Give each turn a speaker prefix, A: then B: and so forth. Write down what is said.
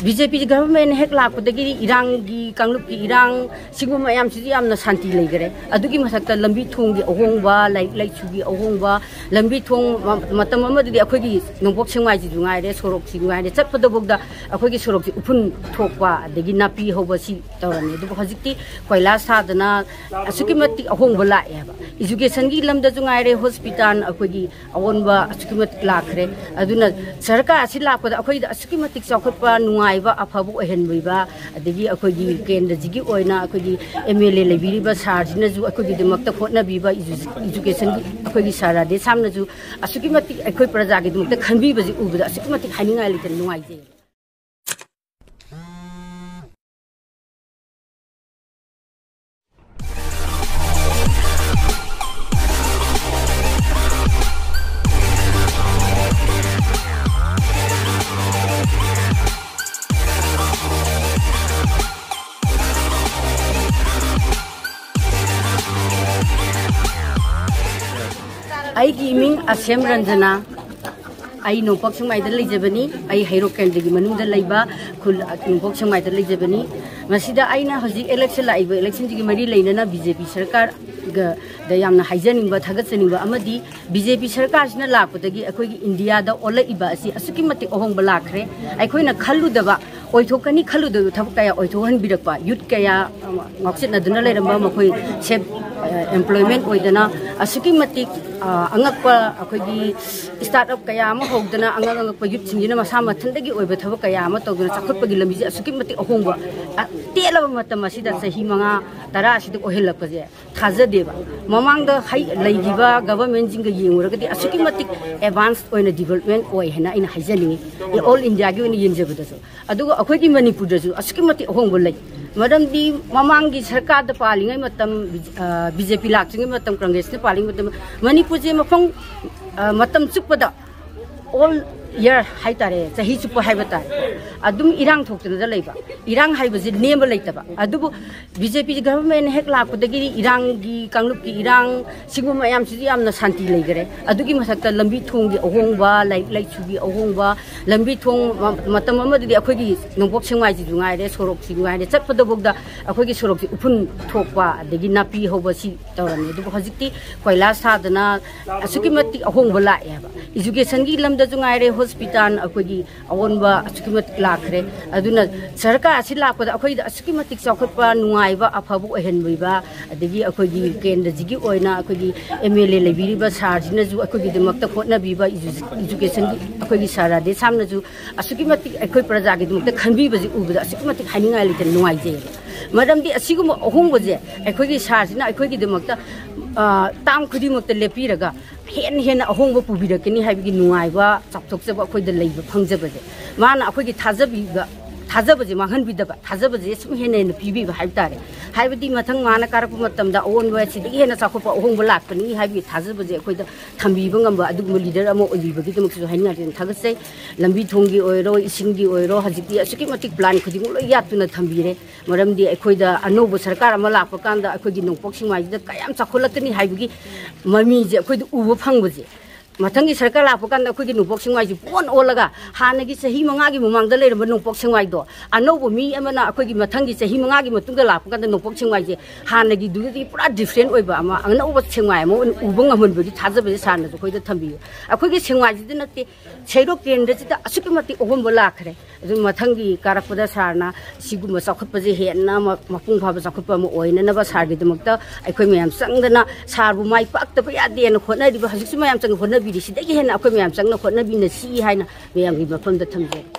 A: BJP government hek lakpdagi irangi kanglupki irang sigum mayam sidi amna santi leigare adugi masakta lambi thong gi ahongba lai chugi ahongba lambi thong matam amadudi akhogi nongpok sengwai ji dungai re sorok si dungai re chatpada bogda akhogi sorok ji upun thokpa adagi napi hoba si tawrani du hojikti koila sadana asuki mati ahongba la eba education gi lamda jungai re hospital akhogi awonba asuki mat lakhre aduna sarkar asi lakpada akhoi asuki mati chakhotpa nuaiba afabu ohenbiba adagi akhoi kendra jigi oina akhoi MLA lebiriba sarjina ju akhoi demakta khotna biba education akhoi sara de samna ju asuki mati akhoi praja gi demakta khanbiba ji ubada asuki mati haninga lite nuai je Aigi iming Asem Ranjana ai nongpok sengmai da leijabani ai hairo kendegi manungda leiba khul nongpok sengmai da leijabani masida aina hoji election laiba election ji mari leinana BJP sarkar ga da yamna haijaning ba thagatsani ba amadi BJP sarkar sina lakpodagi akoi India da olaiba asi asuki mati ohong ba lakhre aikoina khalludaba oithokani khalludu thapkaya oithohan birakpa youth kaya ngoksit na duna leiramba makoi sep employment oidana asuki mati angakpa akogi startup kaya ama hogdana angakpa youth singina masa mathandagi oiba thaba kaya ama togna chakhotpagi lambi asuki mati ahongba telaba matam asida sahi manga tara asida ohelakpaje thajadeba mamangda hai leigiba government jinga yenguragadi asuki mati advanced oina development oi hena ina haijaningi all india gi oina yenjabadasu aduga akogi manipur dasu asuki mati ahongba lai madam di mamangi sarkar da palingai matam BJP lakchingi matam Congress ne paling matam manipur je mafang matam chupada all year haitare chahi chupa haibata adum irang thokna da leiba irang haibaje neba leitaba adubu BJP government hek lakpdagi irang gi kanglup ki irang sigum mayam sidi amna santi leigare adugi masakta lambi thong gi ahongba lai chugi ahongba lambi thong matam amadudi akhogi nongpok sengwai ji dungai re sorok si dungai re chatpada bogda akhogi sorok ji upun thokpa adagi napi hoba si tawrani du hojikti koila sadana asuki mati ahongba la eba education gi lamda jungai re hospital akhogi awonba asuki mat lakhre aduna sarkar asi lakpada akhoi asuki matik chakhotpa nuaiba afabu ohenbiba adagi akhogi kendra jigi oina akhogi MLA lebiriba sarjina ju akhogi demakta khotna biba education gi akhogi sara de samna ju asuki matik akhoi praja gi demakta khanbiba ji ubada asuki matik haninga lite nuai je madam di asigum ahongba je akhogi sarjina akhogi demakta tam khudi makta lepiraga hen ahongba pubirakini haibigi nuaiba chapthokjaba akhoi da leiba phangjabaje mana akhoi gi थाजबजे मांगनबिदबा थाजबजे सम हेने पिबि हाइबतारे हाइबदि मथंग माना कारप मतमदा ओनवा सिदि हेना चाखोप ओहंग लाकनी हाइबि थाजबजे अखोइदा थंबिबा ngamba अदुगम leader Amo ओलिबगी दमकसु हाइना दिन थागसै लंबी थोंगी ओइरो इसिंगी ओइरो हजिति असुकी मतिक plan खुदिंग लो यातुना थंबिरे मरमदि अखोइदा अनोबो सरकार अमा लाप कांदा अखोइगी नोंपोक्सिंग माइदा कायाम चाखोलकनी हाइबगी ममीजे अखोइदा उबो फंगबजे Matangi sarkar lapokan akhoi nungpok sengwai ji pon olaga hanagi sahi mangagi mamangda leiramba nungpok sengwai do anobo mi amana akhoi matangi sahi mangagi matungda lapokan nungpok sengwai ji hanagi dudi pura different oiba ama anobo sengwai mo ubang amonbodi thajabe sana jo khoida thambi akhoi sengwai ji natte cheiro kendra ji da asuki mati ogombo lakhre adu matangi karakpada sarna siguma chakhotpaje henna mapung phaba chakhotpa mo oina na ba sargi demakta akhoi mayam sangdana sarbu mai pakta pa yade na khona diba hajiksu mayam chang khona bidi sidagi hena akhoi mayam changna khona bina si haina mayam gi mafam da thamje